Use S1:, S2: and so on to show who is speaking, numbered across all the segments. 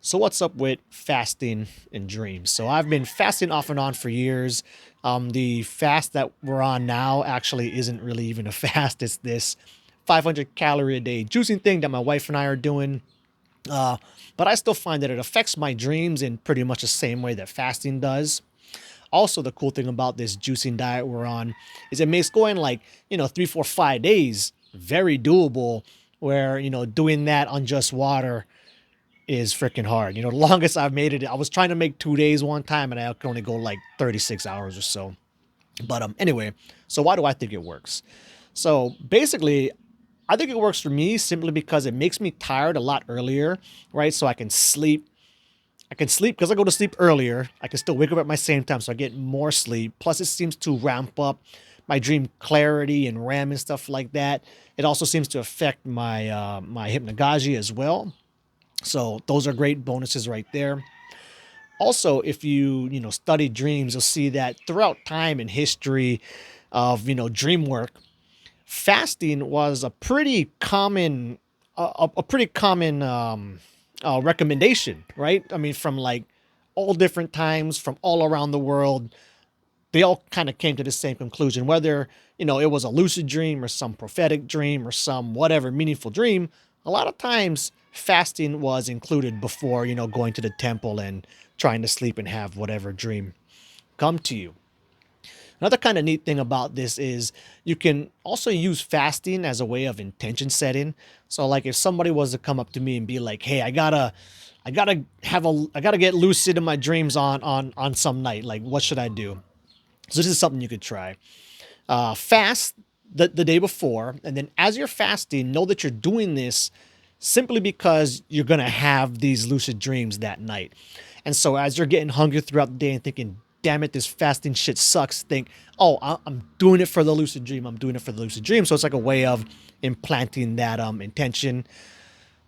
S1: So what's up with fasting and dreams? So I've been fasting off and on for years. The fast that we're on now actually isn't really even a fast. It's this 500 calorie a day juicing thing that my wife and I are doing. Uh, but I still find that it affects my dreams in pretty much the same way that fasting does. Also, the cool thing about this juicing diet we're on is it makes going like, 3, 4, 5 days very doable, where, doing that on just water is freaking hard. The longest I've made it, I was trying to make 2 days one time and I could only go like 36 hours or so. But anyway, so why do I think it works? So basically, I think it works for me simply because it makes me tired a lot earlier, right? So I can sleep. I can sleep because I go to sleep earlier. I can still wake up at my same time, so I get more sleep. Plus, it seems to ramp up my dream clarity and RAM and stuff like that. It also seems to affect my hypnagogy as well. So those are great bonuses right there. Also, if you study dreams, you'll see that throughout time and history of dream work, fasting was a pretty common recommendation, right? I mean, from like all different times, from all around the world, they all kind of came to the same conclusion. Whether it was a lucid dream or some prophetic dream or some whatever meaningful dream, a lot of times fasting was included before going to the temple and trying to sleep and have whatever dream come to you. Another kind of neat thing about this is you can also use fasting as a way of intention setting. So like if somebody was to come up to me and be like, "Hey, I gotta get lucid in my dreams on some night. Like, what should I do?" So this is something you could try. Fast the day before, and then as you're fasting, know that you're doing this simply because you're gonna have these lucid dreams that night. And so as you're getting hungry throughout the day and thinking, "Damn it, this fasting shit sucks," think, "Oh, I'm doing it for the lucid dream. I'm doing it for the lucid dream." So it's like a way of implanting that intention.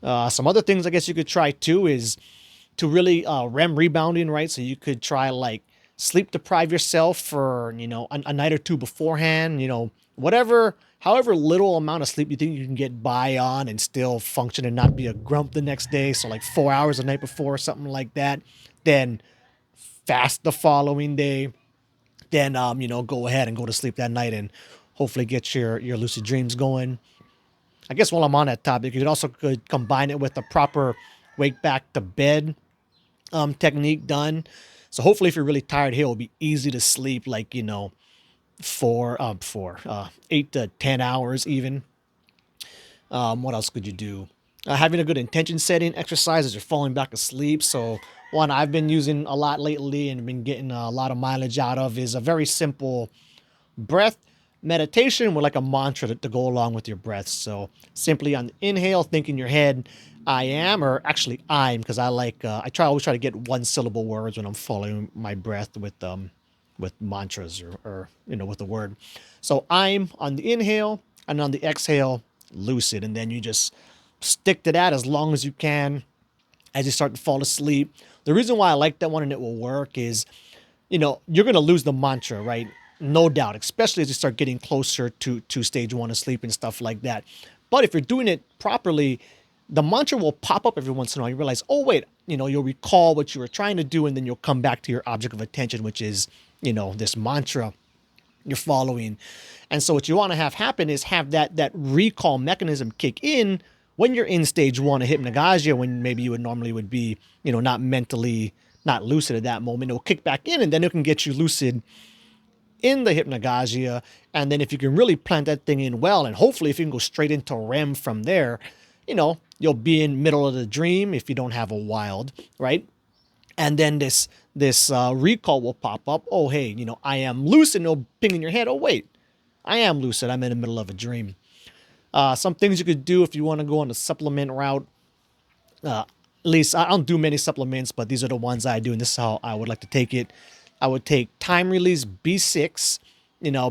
S1: Some other things I guess you could try too is to really REM rebounding, right? So you could try like sleep deprive yourself for a night or two beforehand. Whatever, however little amount of sleep you think you can get by on and still function and not be a grump the next day. So like 4 hours the night before, or something like that. Then fast the following day. Then go ahead and go to sleep that night and hopefully get your lucid dreams going. I guess while I'm on that topic, you could combine it with a proper wake back to bed technique done. So hopefully, if you're really tired here, it'll be easy to sleep, like 8 to 10 hours even. What else could you do? Having a good intention setting exercise as you're falling back asleep. So one I've been using a lot lately and been getting a lot of mileage out of is a very simple breath meditation with like a mantra to go along with your breath. So simply on the inhale, think in your head, "I am," or actually "I'm," because I always try to get one syllable words when I'm following my breath with mantras or with the word. So "I'm" on the inhale, and on the exhale, "lucid," and then you just stick to that as long as you can as you start to fall asleep. The reason why I like that one and it will work is you're going to lose the mantra, right? No doubt, especially as you start getting closer to stage one of sleep and stuff like that. But if you're doing it properly, the mantra will pop up every once in a while. You realize, oh, wait, you'll recall what you were trying to do, and then you'll come back to your object of attention, which is, this mantra you're following. And so what you want to have happen is have that recall mechanism kick in when you're in stage one of hypnagogia, when maybe you would normally would be, not lucid at that moment. It'll kick back in, and then it can get you lucid in the hypnagogia. And then if you can really plant that thing in well, and hopefully if you can go straight into REM from there, you'll be in middle of the dream if you don't have a wild, right? And then this recall will pop up. Oh, hey, I am lucid. And it'll ping in your head. Oh, wait, I am lucid. I'm in the middle of a dream. Some things you could do if you want to go on the supplement route. At least I don't do many supplements, but these are the ones I do, and this is how I would like to take it. I would take time release B6,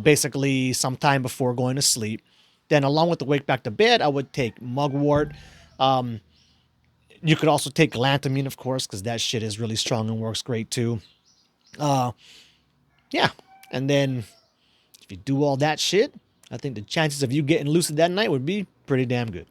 S1: basically sometime before going to sleep. Then, along with the wake back to bed, I would take mugwort. Um, you could also take galantamine, of course, because that shit is really strong and works great too. Uh, yeah, and then if you do all that shit, I think the chances of you getting lucid that night would be pretty damn good.